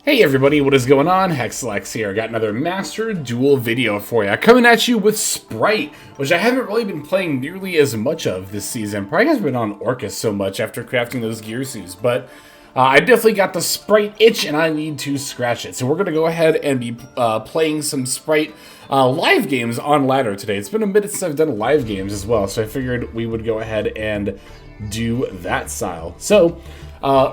Hey everybody, what is going on? Hexlex here. Got another Master Duel video for you. Coming at you with Spright, which I haven't really been playing nearly as much of this season. Probably hasn't been on Orcus so much after crafting those gear suits, but I definitely got the Spright itch and I need to scratch it. So we're going to go ahead and be playing some Spright live games on ladder today. It's been a minute since I've done live games as well, so I figured we would go ahead and do that style. So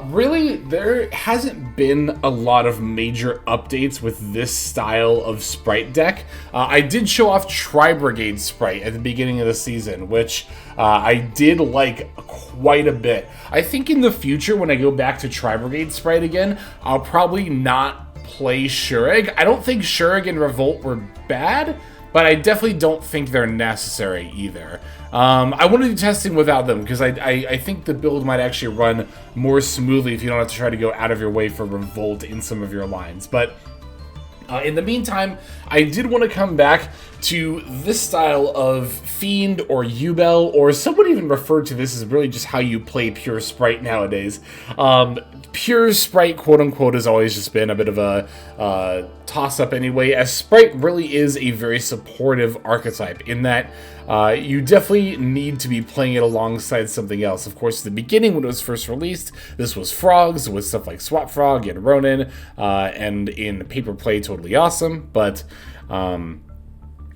really, there hasn't been a lot of major updates with this style of Spright deck. I did show off tri-brigade Spright at the beginning of the season, which I did like quite a bit. I think in the future, when I go back to tri-brigade Spright again, I'll probably not play Shurag. I don't think Shurag and Revolt were bad, but I definitely don't think they're necessary either. I want to do testing without them because I think the build might actually run more smoothly if you don't have to try to go out of your way for Revolt in some of your lines. But in the meantime, I did want to come back to this style of Fiend or Yubel, or someone even referred to this as really just how you play pure Spright nowadays. Pure Spright, quote-unquote, has always just been a bit of a toss-up anyway, as Spright really is a very supportive archetype in that you definitely need to be playing it alongside something else. Of course, at the beginning, when it was first released, this was Frogs, with stuff like Swap Frog and Ronin, and in Paper Play, totally awesome, but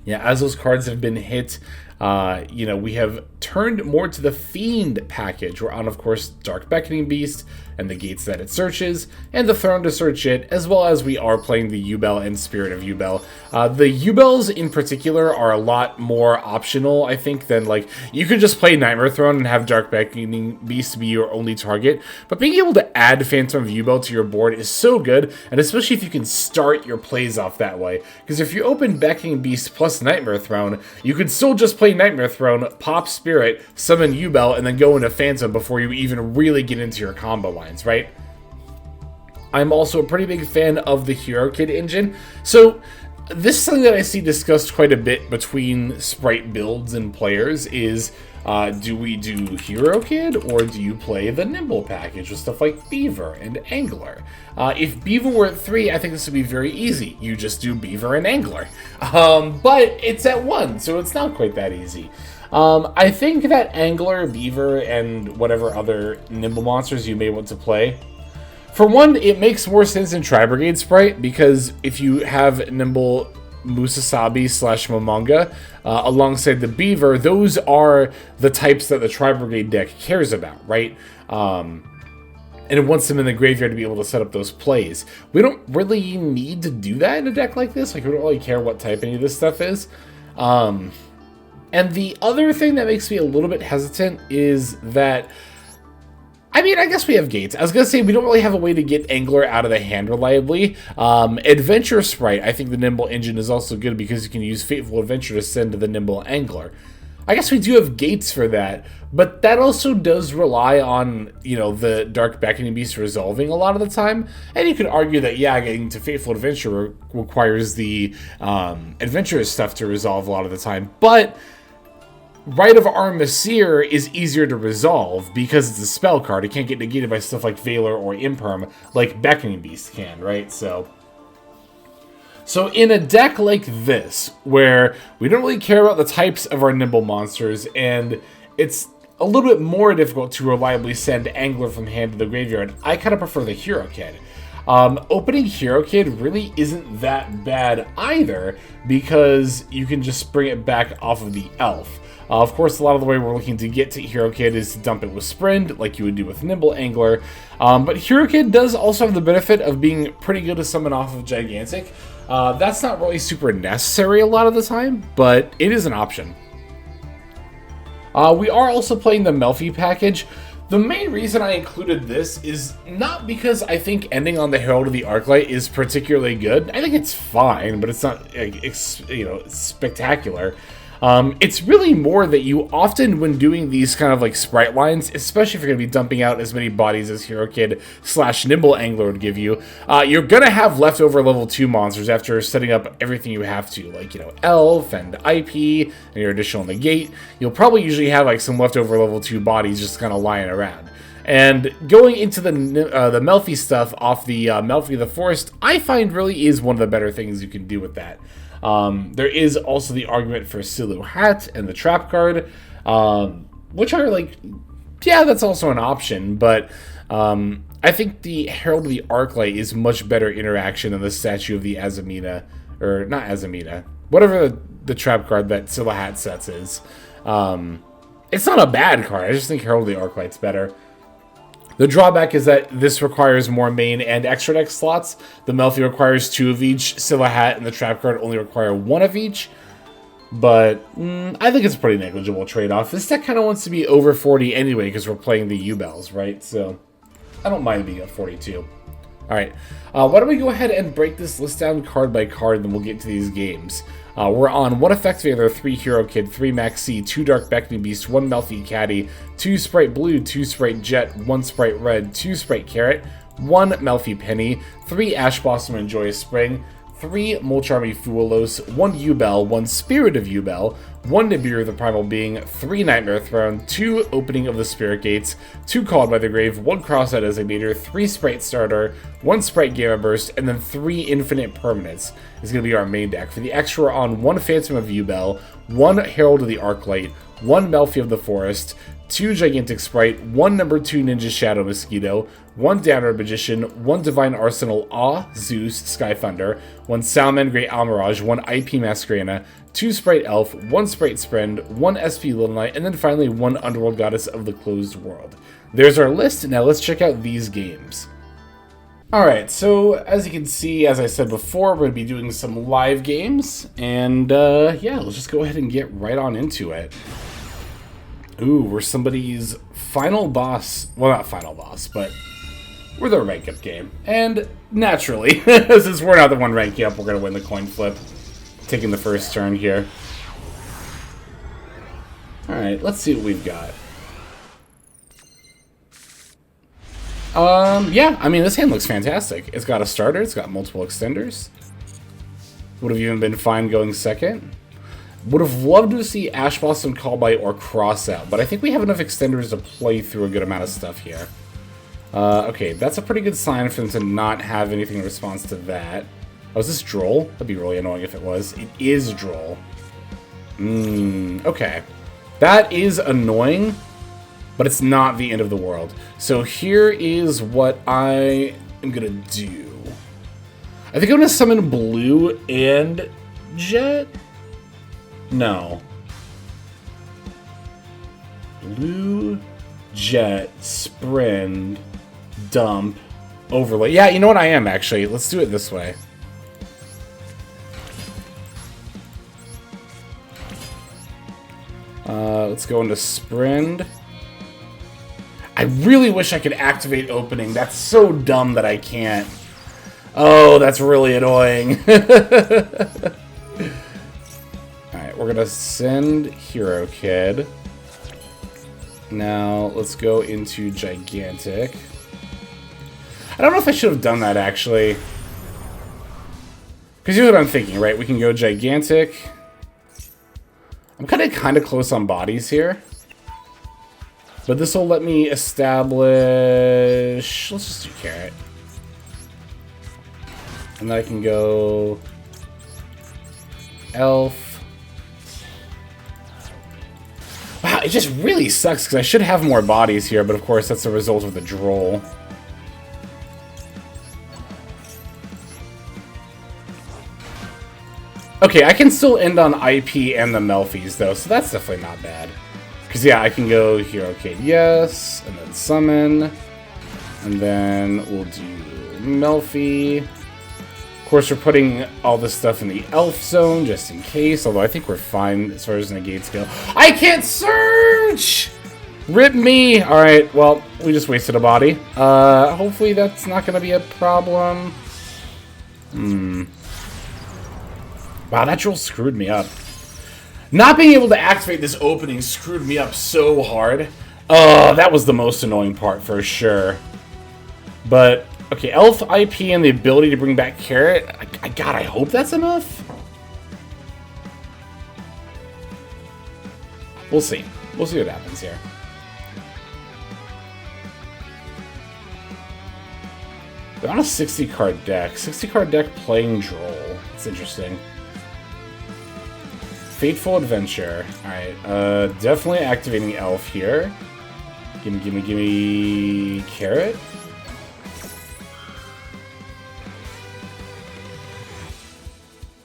yeah, as those cards have been hit, you know, we have turned more to the Fiend package. We're on, of course, Dark Beckoning Beast and the gates that it searches, and the Throne to search it, as well as we are playing the Yubel and Spirit of Yubel. The Yubels in particular are a lot more optional, I think, than, like, you could just play Nightmare Throne and have Dark Beckoning Beast be your only target, but being able to add Phantom of Yubel to your board is so good, and especially if you can start your plays off that way, because if you open Beckoning Beast plus Nightmare Throne, you could still just play Nightmare Throne, pop Spirit, summon Yubel, and then go into Phantom before you even really get into your combo lines, right? I'm also a pretty big fan of the Hero Kid engine. So this is something that I see discussed quite a bit between Spright builds and players is, do we do Hero Kid or do you play the Nimble package with stuff like Beaver and Angler? If Beaver were at 3, I think this would be very easy. You just do Beaver and Angler. But it's at 1, so it's not quite that easy. I think that Angler, Beaver, and whatever other Nimble monsters you may want to play, for one, it makes more sense in Tri-Brigade Spright, because if you have Nimble Musasabi / Momonga alongside the Beaver, those are the types that the Tri-Brigade deck cares about, right? And it wants them in the graveyard to be able to set up those plays. We don't really need to do that in a deck like this. Like, we don't really care what type any of this stuff is. And the other thing that makes me a little bit hesitant is that, I mean, I guess we have gates. I was going to say, we don't really have a way to get Angler out of the hand reliably. Adventure Spright, I think the Nimble engine is also good because you can use Fateful Adventure to send to the Nimble Angler. I guess we do have gates for that, but that also does rely on, you know, the Dark Beckoning Beast resolving a lot of the time. And you could argue that, yeah, getting to Fateful Adventure requires the adventurous stuff to resolve a lot of the time, but Rite of Armiseer is easier to resolve because it's a spell card. It can't get negated by stuff like Valor or Imperm like Beckoning Beast can, right? So in a deck like this, where we don't really care about the types of our Nimble monsters, and it's a little bit more difficult to reliably send Angler from hand to the graveyard, I kind of prefer the Hero Kid. Opening Hero Kid really isn't that bad either, because you can just bring it back off of the Elf. Of course, a lot of the way we're looking to get to Hero Kid is to dump it with Sprint, like you would do with Nimble Angler. But Hero Kid does also have the benefit of being pretty good to summon off of Gigantic. That's not really super necessary a lot of the time, but it is an option. We are also playing the Melfi package. The main reason I included this is not because I think ending on the Herald of the Arclight is particularly good. I think it's fine, but it's not, you know, spectacular. It's really more that you often, when doing these kind of like Spright lines, especially if you're going to be dumping out as many bodies as Hero Kid / Nimble Angler would give you, you're going to have leftover level 2 monsters after setting up everything you have to, like, you know, Elf and IP and your additional negate. You'll probably usually have like some leftover level 2 bodies just kind of lying around. And going into the Melfi stuff off the Melfi of the Forest, I find really is one of the better things you can do with that. There is also the argument for Silhouette and the Trap card, which are like, yeah, that's also an option, but I think the Herald of the Arclight is much better interaction than the Statue of the Azamita, or not Azamita, whatever the trap card that Silhouette sets is. It's not a bad card, I just think Herald of the Arclight's better. The drawback is that this requires more main and extra deck slots. The Melfi requires 2 of each, Silhouette and the trap card only require 1 of each. But I think it's a pretty negligible trade-off. This deck kind of wants to be over 40 anyway because we're playing the U-Bells, right? So I don't mind being at 42. Alright, why don't we go ahead and break this list down card by card, and then we'll get to these games. We're on 1 Effect Veiler, 3 Hero Kid, 3 Maxi, 2 Dark Beckoning Beast, 1 Melfi Caddy, 2 Spright Blue, 2 Spright Jet, 1 Spright Red, 2 Spright Carrot, 1 Melfi Penny, 3 Ash Blossom and Joyous Spring, 3 Mulch Army Fuelos, 1 U-Bell, 1 Spirit of U-Bell, 1 Nibiru the Primal Being, 3 Nightmare Throne, 2 Opening of the Spirit Gates, 2 Called by the Grave, 1 Cross-Out Designator, 3 Sprite Starter, 1 Sprite Gamma Burst, and then 3 Infinite Permanents is going to be our main deck. For the extra, we're on 1 Phantom of U-Bell, 1 Herald of the Arclight, 1 Melfi of the Forest, 2 Gigantic Sprite, 1 number 2 Ninja Shadow Mosquito, 1 Downward Magician, 1 Divine Arsenal Awe, Zeus, Sky Thunder, 1 Salmon, Great Almirage, 1 IP Masquerena, 2 Sprite Elf, 1 Sprite Sprend, 1 SP Little Knight, and then finally 1 Underworld Goddess of the Closed World. There's our list. Now let's check out these games. Alright, so as you can see, as I said before, we're going to be doing some live games, and yeah, let's just go ahead and get right on into it. Ooh, we're somebody's final boss. Well, not final boss, but we're their rank up game. And naturally, since we're not the one ranking up, we're going to win the coin flip. Taking the first turn here. Alright, let's see what we've got. Yeah, I mean, this hand looks fantastic. It's got a starter, it's got multiple extenders. Would have even been fine going second. Would have loved to see Ash Blossom, Call By, or Cross Out, but I think we have enough extenders to play through a good amount of stuff here. Okay, that's a pretty good sign for them to not have anything in response to that. Oh, is this Droll? That'd be really annoying if it was. It is Droll. Okay. That is annoying, but it's not the end of the world. So here is what I am gonna do. I think I'm gonna summon Blue and Jet? No. Blue, Jet, Sprend, Dump, Overlay. Yeah, you know what, I am actually. Let's do it this way. Let's go into Sprend. I really wish I could activate Opening. That's so dumb that I can't. Oh, that's really annoying. Alright, we're gonna send Hero Kid. Now, let's go into Gigantic. I don't know if I should have done that, actually. Because here's what I'm thinking, right? We can go Gigantic. I'm kind of close on bodies here. But this will let me establish... Let's just do Carrot. And then I can go... Elf. Wow, it just really sucks because I should have more bodies here, but of course that's the result of the Droll. Okay, I can still end on IP and the Melfis, though, so that's definitely not bad. Because, yeah, I can go Hero Kid, yes, and then Summon. And then we'll do Melfi. Of course, we're putting all this stuff in the Elf Zone, just in case, although I think we're fine as far as negates go. I can't search! Rip me! Alright, well, we just wasted a body. Hopefully that's not going to be a problem. Wow, that Droll screwed me up. Not being able to activate this Opening screwed me up so hard. Oh, that was the most annoying part for sure. But, okay, Elf, IP, and the ability to bring back Carrot. God, I hope that's enough. We'll see. We'll see what happens here. They're on a 60-card deck. 60-card deck playing Droll. It's interesting. Fateful Adventure. Alright, definitely activating Elf here. Gimme Carrot.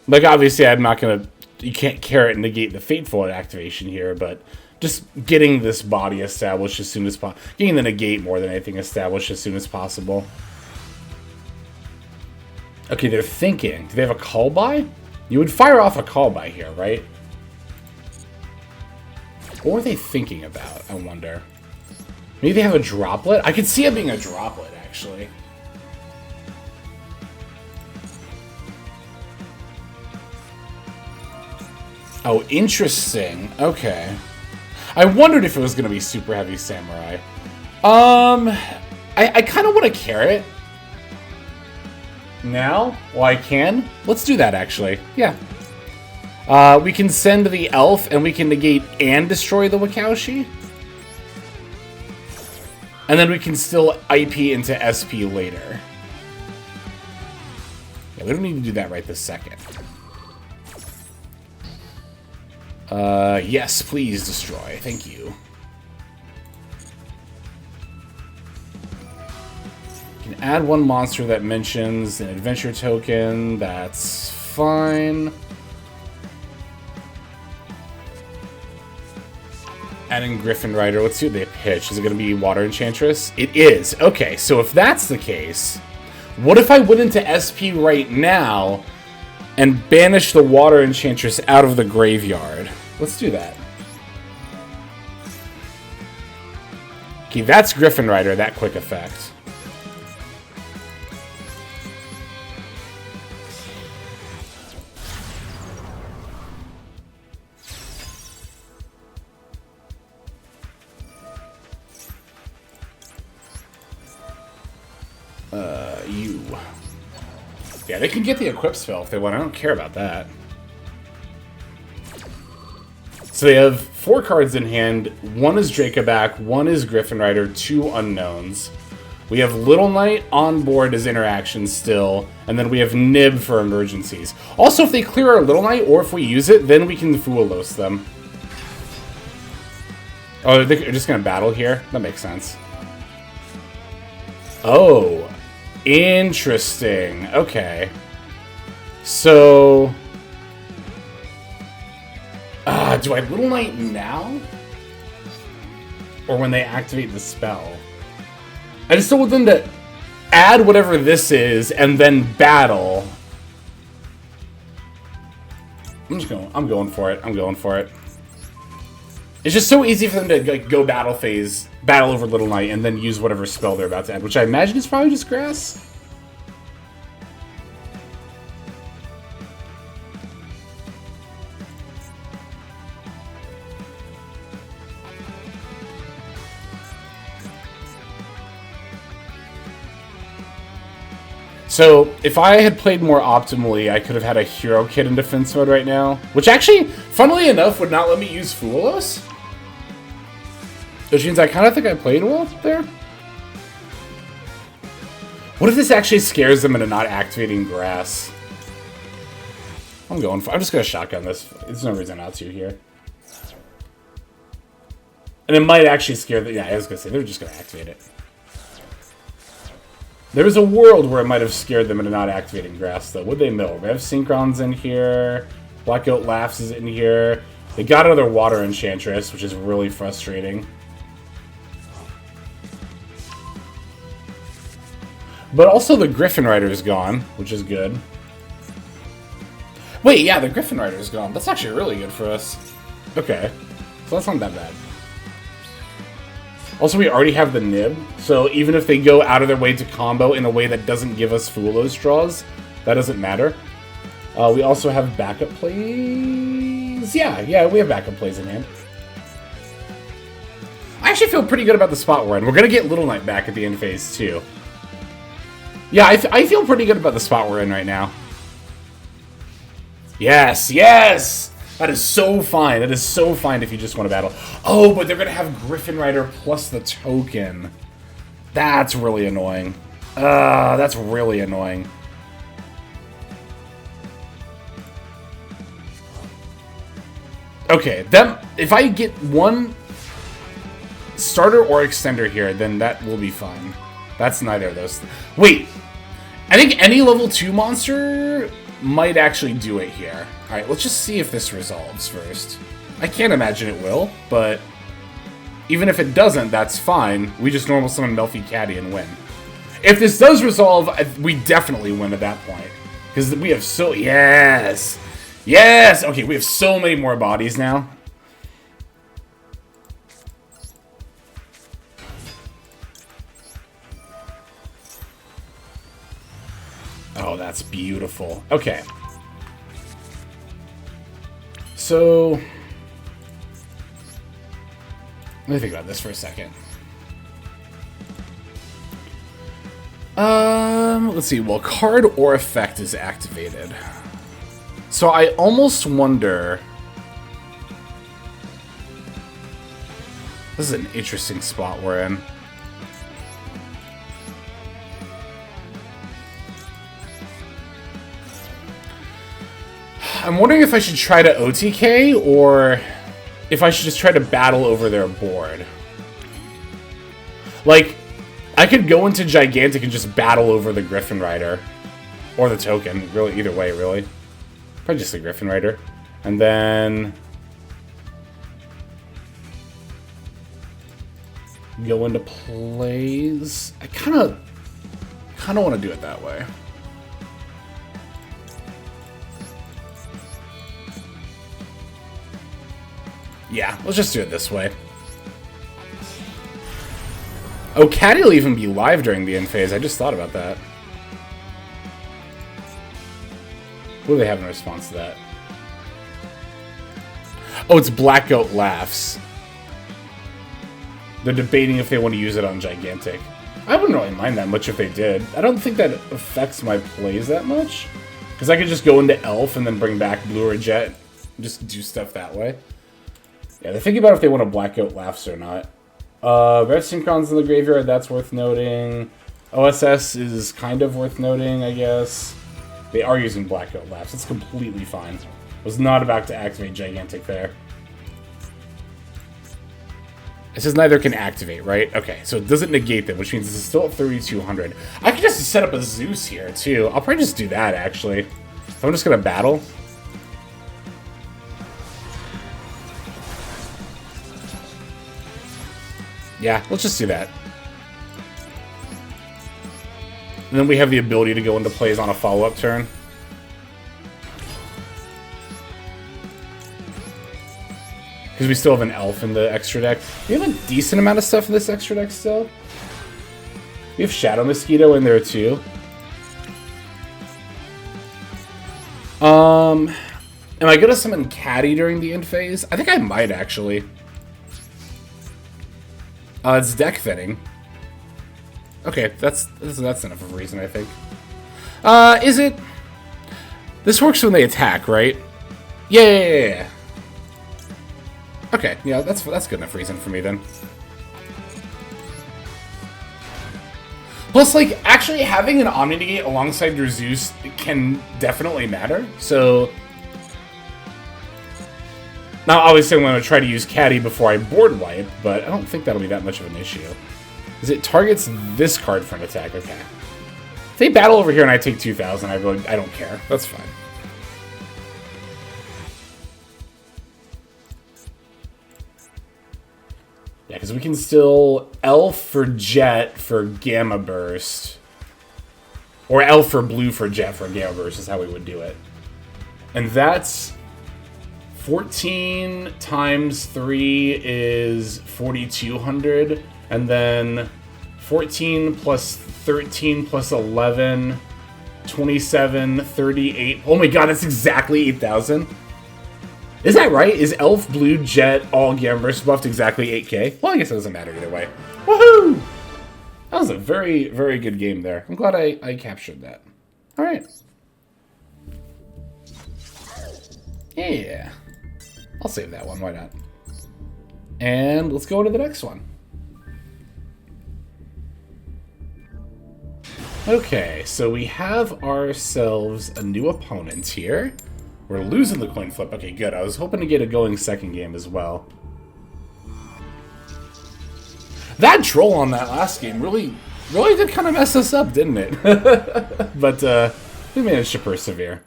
Like, obviously, I'm not gonna... You can't Carrot negate the Fateful activation here, but just getting this body established as soon as possible. Getting the negate more than anything established as soon as possible. Okay, they're thinking. Do they have a call by? You would fire off a call by here, right? What were they thinking about, I wonder? Maybe they have a droplet? I could see it being a droplet, actually. Oh, interesting. Okay. I wondered if it was going to be super heavy samurai. I kind of want a carrot. Now? Well, I can. Let's do that, actually. Yeah. We can send the elf, and we can negate and destroy the Wakaushi. And then we can still IP into SP later. Yeah, we don't need to do that right this second. Yes, please destroy. Thank you. You can add one monster that mentions an adventure token. That's fine. Adding Griffin Rider. Let's see what they pitch. Is it going to be Water Enchantress? It is. Okay, so if that's the case, what if I went into SP right now and banished the Water Enchantress out of the graveyard? Let's do that. Okay, that's Griffin Rider, that quick effect. You. Yeah, they can get the equip spell if they want. I don't care about that. So they have 4 cards in hand. 1 is Dracoback, 1 is Griffin Rider, 2 unknowns. We have Little Knight on board as interaction still, and then we have Nib for emergencies. Also, if they clear our Little Knight, or if we use it, then we can Fuelos them. Oh, they're just going to battle here? That makes sense. Oh, interesting. Okay. So... do I Little Knight now? Or when they activate the spell? I just told them to add whatever this is and then battle. I'm going for it. I'm going for it. It's just so easy for them to like, go battle phase, battle over Little Knight, and then use whatever spell they're about to add, which I imagine is probably just grass. So, if I had played more optimally, I could have had a hero kit in defense mode right now. Which actually, funnily enough, would not let me use Fuelos. Which means I kind of think I played well there. What if this actually scares them into not activating grass? I'm just going to shotgun this. There's no reason not to here. And it might actually scare them. Yeah, I was going to say, they're just going to activate it. There was a world where it might have scared them into not activating grass, though. Would they mill? We have Synchron's in here. Black Goat Laughs is in here. They got another Water Enchantress, which is really frustrating. But also the Griffin Rider is gone, which is good. Wait, yeah, the Griffin Rider is gone. That's actually really good for us. Okay. So that's not that bad. Also, we already have the Nib, so even if they go out of their way to combo in a way that doesn't give us Fuelos draws, that doesn't matter. We also have backup plays. Yeah, we have backup plays in hand. I actually feel pretty good about the spot we're in. We're going to get Little Knight back at the end phase, too. Yeah, I feel pretty good about the spot we're in right now. Yes, yes! That is so fine. That is so fine if you just want to battle. Oh, but they're going to have Griffin Rider plus the token. That's really annoying. That's really annoying. Okay, if I get one starter or extender here, then that will be fine. That's neither of those. Wait, I think any level 2 monster might actually do it here. Alright, let's just see if this resolves first. I can't imagine it will, but even if it doesn't, that's fine. We just normal summon Melfi Caddy and win. If this does resolve, we definitely win at that point. Because we have so... Yes! Yes! Okay, we have so many more bodies now. Oh, that's beautiful. Okay. So... let me think about this for a second. Let's see. Well, card or effect is activated. So I almost wonder... this is an interesting spot we're in. I'm wondering if I should try to OTK or if I should just try to battle over their board. Like, I could go into Gigantic and just battle over the Griffin Rider. Or the token. Really, either way, really. Probably just the Griffin Rider. And then... go into plays. I kind of want to do it that way. Yeah, let's just do it this way. Oh, Caddy will even be live during the end phase. I just thought about that. What do they have in response to that? Oh, it's Black Goat Laughs. They're debating if they want to use it on Gigantic. I wouldn't really mind that much if they did. I don't think that affects my plays that much. Because I could just go into Elf and then bring back Blue or Jet. And just do stuff that way. Yeah, they're thinking about if they want to Black Goat Laughs or not. Red Synchron's in the graveyard, that's worth noting. OSS is kind of worth noting, I guess. They are using Black Goat Laughs. It's completely fine. Was not about to activate Gigantic there. It says neither can activate, right? Okay, so it doesn't negate them, which means this is still at 3,200. I could just set up a Zeus here, too. I'll probably just do that, actually. If I'm just going to battle. Yeah, let's just do that. And then we have the ability to go into plays on a follow-up turn. Because we still have an Elf in the extra deck. We have a decent amount of stuff in this extra deck still. We have Shadow Mosquito in there too. Am I gonna summon Caddy during the end phase? I think I might actually. It's deck thinning. Okay, that's enough of a reason, I think. Is it? This works when they attack, right? Yeah. Okay, yeah, that's good enough reason for me then. Plus, like, actually having an Omni Negate alongside your Zeus can definitely matter. So now, obviously, I'm going to try to use Caddy before I board wipe, but I don't think that'll be that much of an issue. Because it targets this card for an attack. Okay. If they battle over here and I take 2,000, I don't care. That's fine. Yeah, because we can still Elf for Jet for Gamma Burst. Or Elf for Blue for Jet for Gamma Burst is how we would do it. And that's 14 times 3 is 4,200. And then 14 plus 13 plus 11, 27, 38. Oh my god, that's exactly 8,000. Is that right? Is Elf, Blue, Jet, all Gamma Burst buffed exactly 8k? Well, I guess it doesn't matter either way. Woohoo! That was a very, very good game there. I'm glad I captured that. Alright. Yeah. I'll save that one, why not? And let's go to the next one. Okay, so we have ourselves a new opponent here. We're losing the coin flip. Okay, good. I was hoping to get a going second game as well. That troll on that last game really did kind of mess us up, didn't it? But we managed to persevere.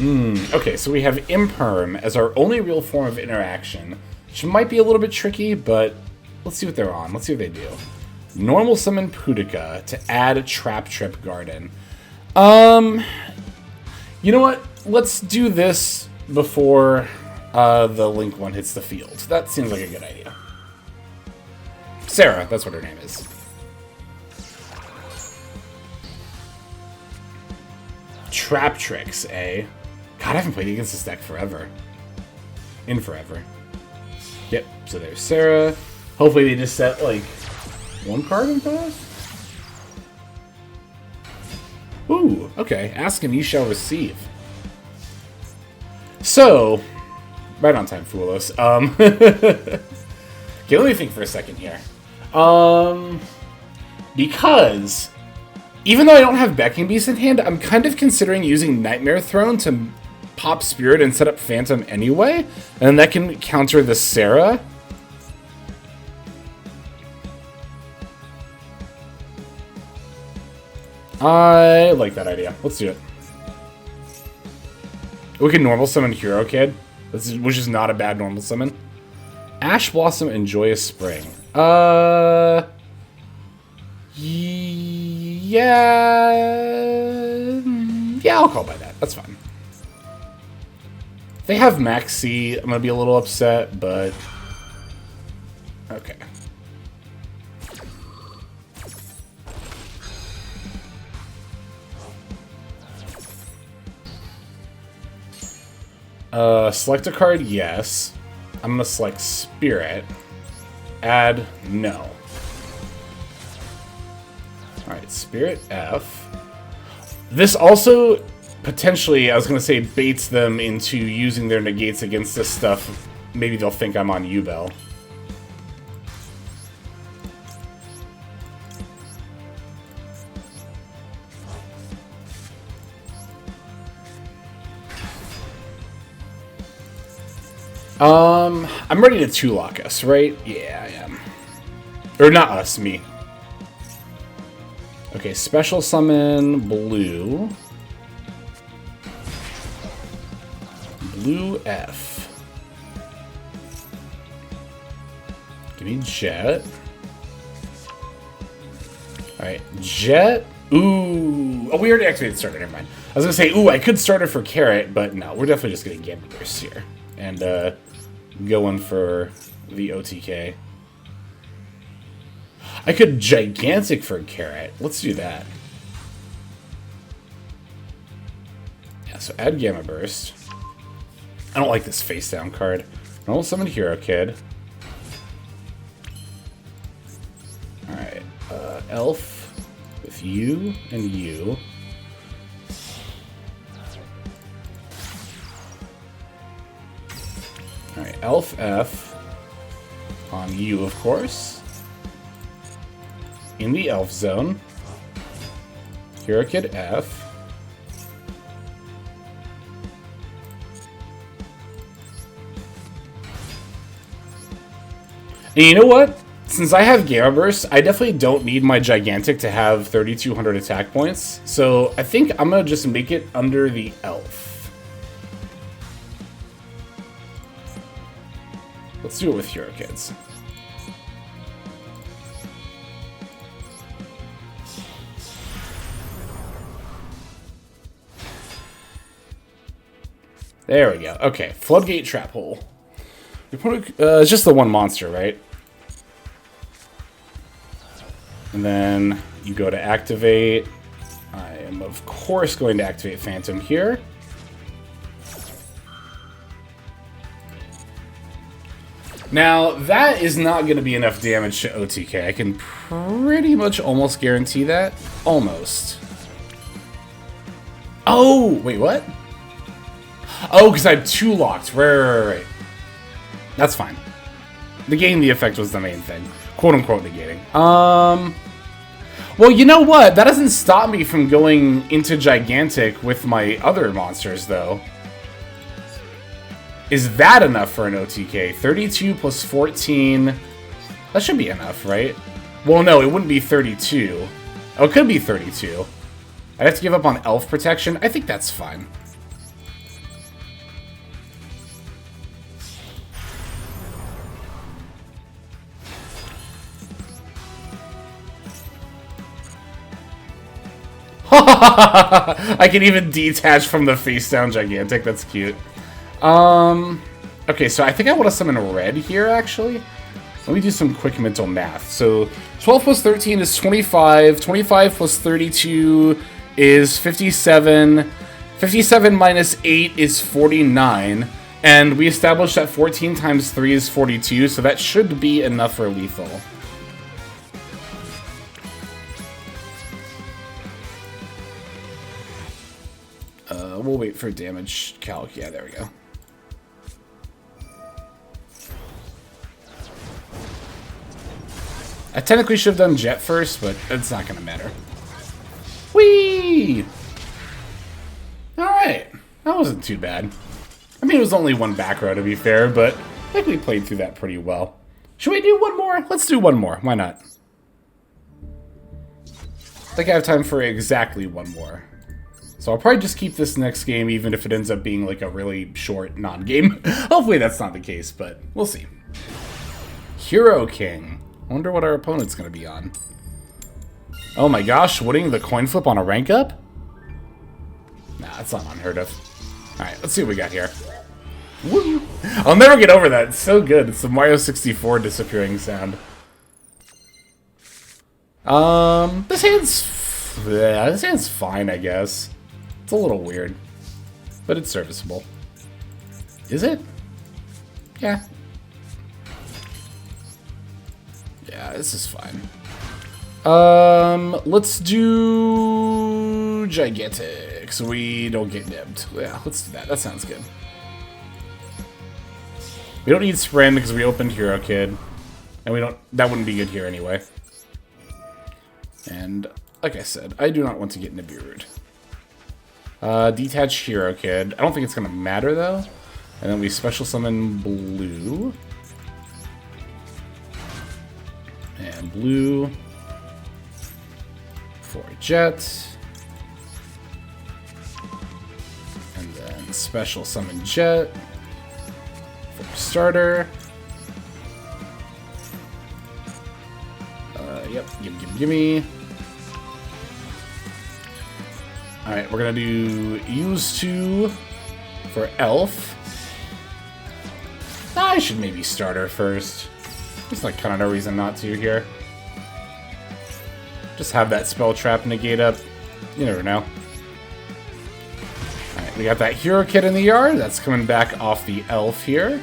Okay, so we have Imperm as our only real form of interaction, which might be a little bit tricky, but let's see what they're on. Let's see what they do. Normal summon Pudica to add a Trap Trip Garden. You know what? Let's do this before the Link one hits the field. That seems like a good idea. Sarah, that's what her name is. Trap Tricks, eh? God, I haven't played against this deck forever. In forever. Yep, so there's Sarah. Hopefully they just set, like, one card into us? Ooh, okay. Ask and ye shall receive. So, right on time, Foolos. Okay, let me think for a second here. Because, even though I don't have Becking Beast in hand, I'm kind of considering using Nightmare Throne to pop Spirit and set up Phantom anyway, and that can counter the Sarah. I like that idea. Let's do it. We can normal summon Hero Kid, which is not a bad normal summon. Ash Blossom and Joyous Spring. Yeah, I'll call by that. That's fine. If they have Maxi, I'm gonna be a little upset, but okay. Select a card, yes. I'm gonna select Spirit. Add, no. Alright, Spirit F. This also, potentially, I was gonna say, baits them into using their negates against this stuff. Maybe they'll think I'm on Yubel. I'm ready to 2-lock us, right? Yeah, I am. Or not us, me. Okay, special summon blue. Blue F. Give me Jet. Alright, Jet. Ooh. Oh, we already activated starter, never mind. I was gonna say, ooh, I could start it for Carrot, but no, we're definitely just getting Gamma Burst here. And, going for the OTK. I could Gigantic for Carrot. Let's do that. Yeah, so add Gamma Burst. I don't like this face down card. Normal summon Hero Kid. Alright, Elf with you and you. Alright, Elf F on you, of course. In the Elf Zone. Hero Kid F. And you know what? Since I have Gamma Burst, I definitely don't need my Gigantic to have 3,200 attack points. So I think I'm going to just make it under the Elf. Let's do it with Hero Kids. There we go. Okay, Floodgate Trap Hole. It's just the one monster, right? And then you go to activate. I am, of course, going to activate Phantom here. Now, that is not going to be enough damage to OTK. I can pretty much almost guarantee that. Almost. Oh, wait, what? Oh, because I have 2 locked. Right. That's fine. Negating the effect was the main thing. Quote-unquote negating. Well, you know what? That doesn't stop me from going into Gigantic with my other monsters, though. Is that enough for an OTK? 32 plus 14... That should be enough, right? Well, no, it wouldn't be 32. Oh, it could be 32. I'd have to give up on Elf Protection. I think that's fine. I can even detach from the face down Gigantic. That's cute. Okay, so I think I want to summon red here, actually. Let me do some quick mental math. So 12 plus 13 is 25. 25 plus 32 is 57. 57 minus 8 is 49. And we established that 14 times 3 is 42, so that should be enough for lethal. We'll wait for damage calc. Yeah, there we go. I technically should have done Jet first, but it's not going to matter. Whee! Alright. That wasn't too bad. I mean, it was only one back row, to be fair, but I think we played through that pretty well. Should we do one more? Let's do one more. Why not? I think I have time for exactly one more. So I'll probably just keep this next game, even if it ends up being like a really short non-game. Hopefully that's not the case, but we'll see. Hero King. I wonder what our opponent's going to be on. Oh my gosh, winning the coin flip on a rank up? Nah, that's not unheard of. Alright, let's see what we got here. Woo! I'll never get over that. It's so good. It's the Mario 64 disappearing sound. This hand's fine, I guess. It's a little weird, but it's serviceable. Is it? Yeah. Yeah, this is fine. Let's do Gigantic so we don't get nibbed. Yeah, let's do that. That sounds good. We don't need Sprint because we opened Hero Kid, and we don't. That wouldn't be good here anyway. And like I said, I do not want to get Nibiru'd. Detach Hero Kid. I don't think it's gonna matter though. And then we special summon blue. And blue for Jet. And then special summon Jet for starter. Yep, gimme. Alright, we're gonna do use 2 for Elf. I should maybe starter first. There's like kind of no reason not to here. Just have that spell trap negate up. You never know. Alright, we got that Hero Kit in the yard. That's coming back off the Elf here.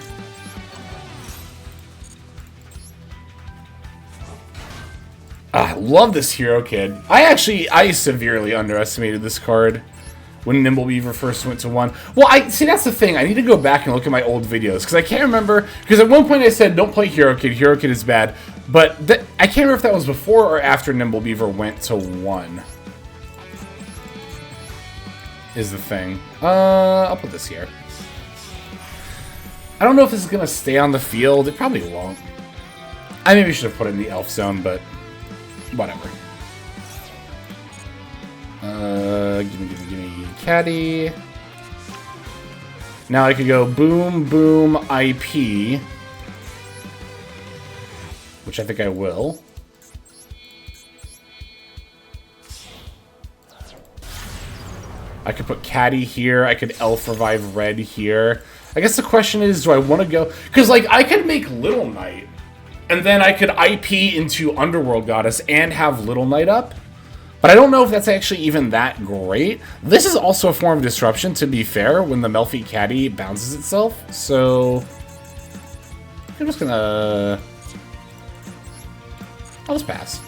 I love this Hero Kid. I severely underestimated this card when Nimble Beaver first went to 1. Well, see, that's the thing. I need to go back and look at my old videos, because I can't remember, because at one point I said, don't play Hero Kid is bad, but I can't remember if that was before or after Nimble Beaver went to 1. Is the thing. I'll put this here. I don't know if this is going to stay on the field. It probably won't. I maybe should have put it in the Elf Zone, but whatever. Gimme, Caddy. Now I could go boom, boom, IP. Which I think I will. I could put Caddy here. I could Elf Revive Red here. I guess the question is, do I want to go... Because, like, I could make Little Knight. And then I could IP into Underworld Goddess and have Little Knight up. But I don't know if that's actually even that great. This is also a form of disruption, to be fair, when the Melfi Caddy bounces itself. So... I'm just gonna... I'll just pass.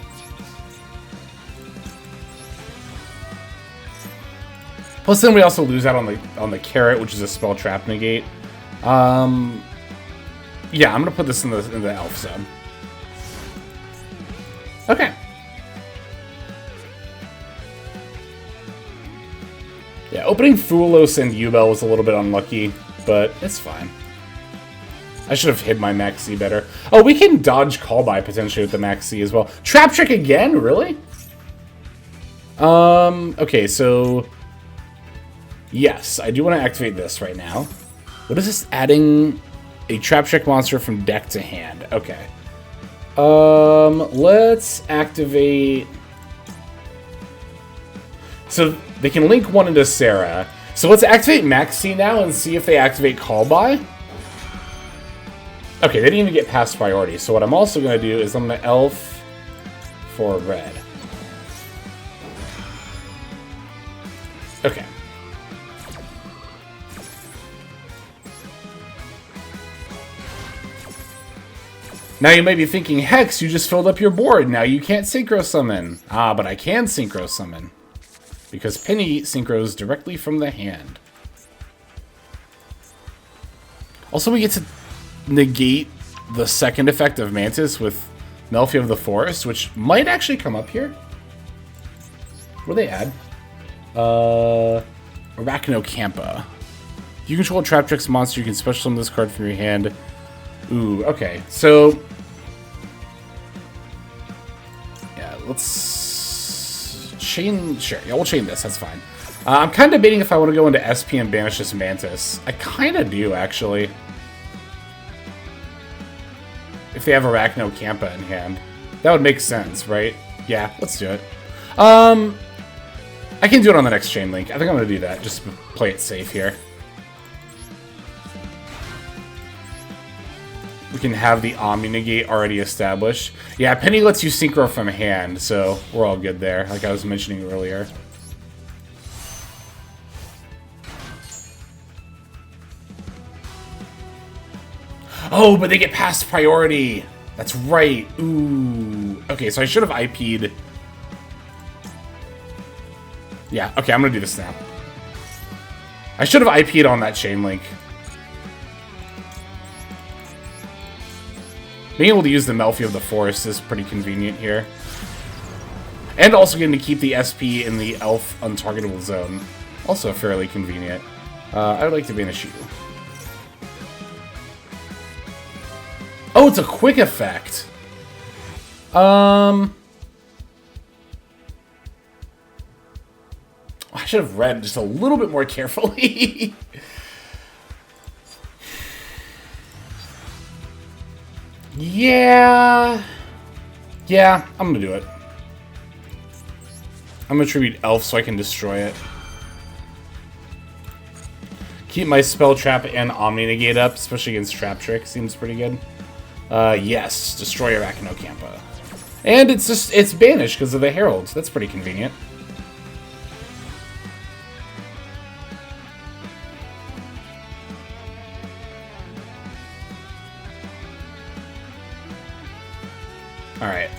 Plus then we also lose out on the carrot, which is a spell trap negate. Yeah, I'm gonna put this in the Elf Zone. Okay. Yeah, opening Fulos and Yubel was a little bit unlucky, but it's fine. I should have hid my Maxi better. Oh, we can dodge call-by potentially with the Maxi as well. Trap Trick again? Really? Okay, so... Yes, I do want to activate this right now. What is this? Adding a Trap Trick monster from deck to hand. Okay. Let's activate... So, they can link one into Sarah. So let's activate Maxi now and see if they activate call-by. Okay, they didn't even get past priority. So what I'm also going to do is I'm going to elf for red. Okay. Now you might be thinking, Hex, you just filled up your board. Now you can't Synchro Summon. Ah, but I can Synchro Summon. Because Penny synchros directly from the hand. Also, we get to negate the second effect of Mantis with Melfi of the Forest, which might actually come up here. What do they add? Arachnocampa. If you control a Trap Tricks monster, you can special summon this card from your hand. Ooh, okay. So, yeah, let's chain. Sure, yeah, we'll chain this. That's fine. I'm kind of debating if I want to go into SP and banish this Mantis. I kind of do, actually. If they have Arachnocampa in hand. That would make sense, right? Yeah, let's do it. I can do it on the next chain link. I think I'm going to do that. Just play it safe here. We can have the Omni Negate already established. Yeah, Penny lets you synchro from hand, so we're all good there, like I was mentioning earlier. Oh, but they get past priority. That's right. Ooh. Okay, so I should have IP'd. Yeah, okay, I'm gonna do this now. I should have IP'd on that chain link. Being able to use the Melfi of the Forest is pretty convenient here. And also getting to keep the SP in the Elf untargetable zone. Also fairly convenient. I would like to banish you. Oh, it's a quick effect. I should have read just a little bit more carefully. Yeah, I'm gonna do it. I'm gonna tribute Elf so I can destroy it. Keep my Spell Trap and Omni Negate up, especially against Trap Trick. Seems pretty good. Yes, destroy Arachnocampa. And it's banished because of the Herald. That's pretty convenient. Alright.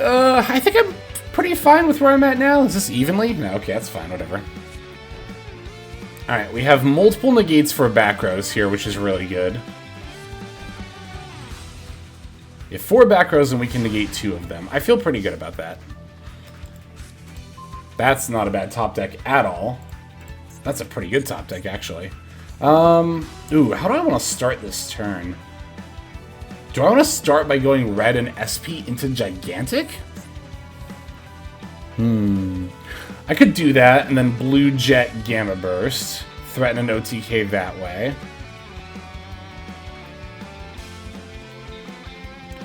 I think I'm pretty fine with where I'm at now. Is this evenly? No, okay, that's fine, whatever. Alright, we have multiple negates for back rows here, which is really good. We have 4 back rows and we can negate 2 of them. I feel pretty good about that. That's not a bad top deck at all. That's a pretty good top deck, actually. Ooh, how do I want to start this turn? Do I want to start by going red and SP into Gigantic? I could do that, and then Blue Jet Gamma Burst. Threaten an OTK that way.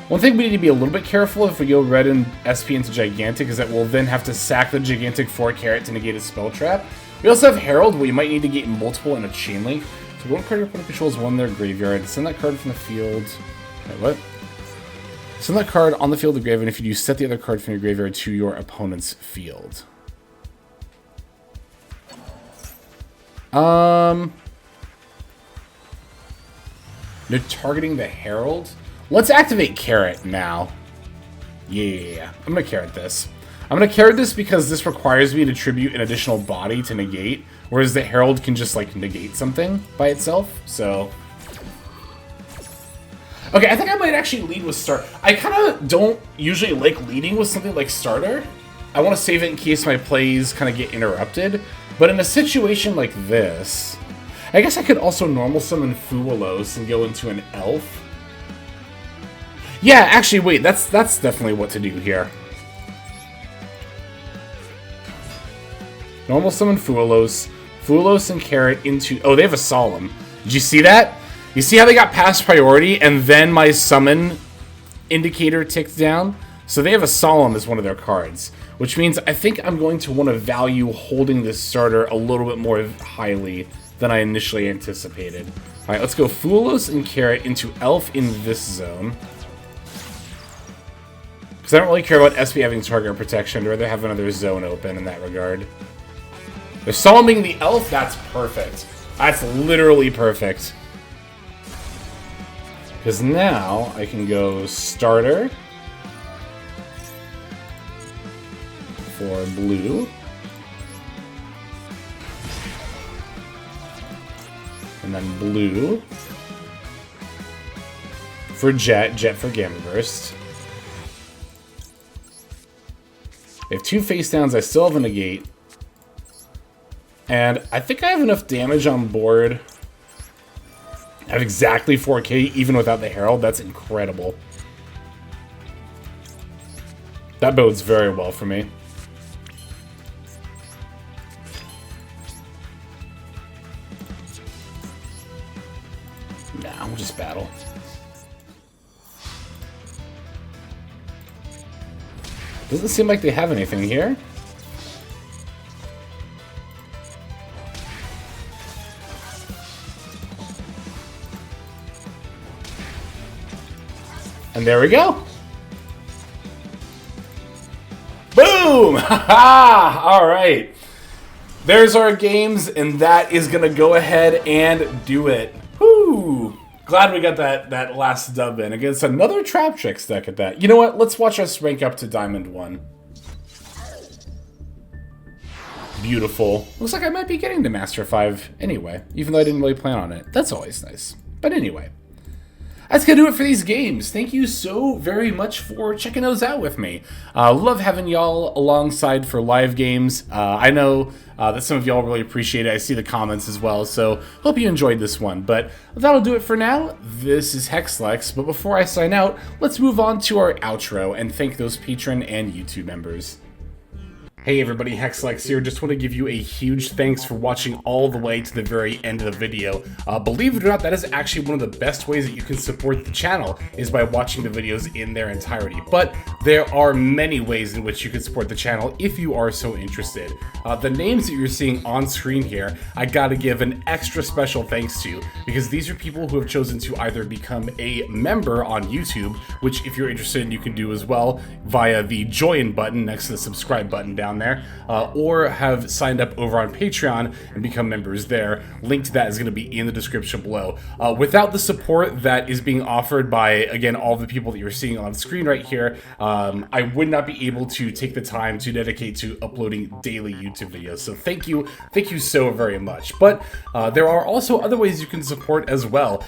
One thing we need to be a little bit careful if we go red and SP into Gigantic is that we'll then have to sack the Gigantic 4-carat to negate a Spell Trap. We also have Herald, where you might need to get multiple in a Chain Link. So one card your opponent controls one in their graveyard. Send that card from the field. Wait, what? Send that card on the field of the graveyard, and if you do, set the other card from your graveyard to your opponent's field. No targeting the Herald? Let's activate Carrot now. Yeah, I'm gonna Carrot this. I'm gonna Carrot this because this requires me to tribute an additional body to negate, whereas the Herald can just, like, negate something by itself, so... Okay, I think I might actually lead with Start. I kind of don't usually like leading with something like Starter, I want to save it in case my plays kind of get interrupted. But in a situation like this, I guess I could also normal summon Fuelos and go into an elf. Yeah, actually, wait, that's definitely what to do here. Normal summon Fuelos. Fuelos and Carrot into... Oh, they have a Solemn. Did you see that? You see how they got past priority and then my summon indicator ticked down? So they have a Solemn as one of their cards, which means I think I'm going to want to value holding this starter a little bit more highly than I initially anticipated. Alright, let's go Fuelos and Carrot into Elf in this zone. Because I don't really care about SP having target protection. I'd rather have another zone open in that regard. They're Solemning the Elf? That's perfect. That's literally perfect. Because now I can go Starter for blue. And then blue for Jet, Jet for Gamma Burst. They have 2 face downs, I still have a negate. And I think I have enough damage on board. I have exactly 4k even without the Herald. That's incredible. That bodes very well for me. Nah, we'll just battle. Doesn't seem like they have anything here. And there we go. Boom! Haha! All right. There's our games, and that is going to go ahead and do it. Whoo! Glad we got that last dub in against another Trap Tricks deck at that. You know what? Let's watch us rank up to Diamond 1. Beautiful. Looks like I might be getting to Master 5 anyway, even though I didn't really plan on it. That's always nice. But anyway. That's going to do it for these games. Thank you so very much for checking those out with me. Love having y'all alongside for live games. I know that some of y'all really appreciate it. I see the comments as well, so hope you enjoyed this one. But that'll do it for now. This is Hexlex, but before I sign out, let's move on to our outro and thank those patron and YouTube members. Hey everybody, Hexlex here. Just want to give you a huge thanks for watching all the way to the very end of the video. Believe it or not, that is actually one of the best ways that you can support the channel is by watching the videos in their entirety. But there are many ways in which you can support the channel if you are so interested. The names that you're seeing on screen here, I gotta give an extra special thanks to because these are people who have chosen to either become a member on YouTube, which if you're interested you can do as well via the join button next to the subscribe button down there, or have signed up over on Patreon and become members there. Link to that is going to be in the description below. Without the support that is being offered by, again, all the people that you're seeing on screen right here, I would not be able to take the time to dedicate to uploading daily YouTube videos. So thank you so very much. But there are also other ways you can support as well.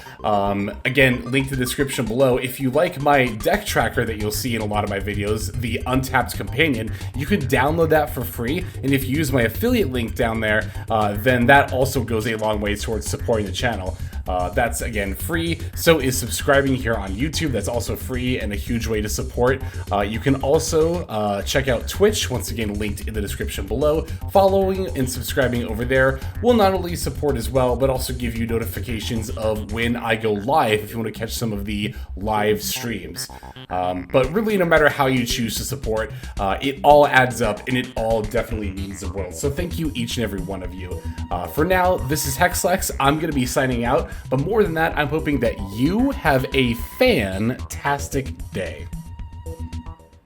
Again, link to the description below. If you like my deck tracker that you'll see in a lot of my videos, the Untapped Companion, you can download that for free, and if you use my affiliate link down there, then that also goes a long way towards supporting the channel. That's, again, free. So is subscribing here on YouTube. That's also free and a huge way to support. You can also check out Twitch, once again linked in the description below. Following and subscribing over there will not only support as well, but also give you notifications of when I go live if you want to catch some of the live streams. But really, no matter how you choose to support, it all adds up and it all definitely means the world. So thank you, each and every one of you. For now, this is Hexlex. I'm going to be signing out. But more than that, I'm hoping that you have a fantastic day.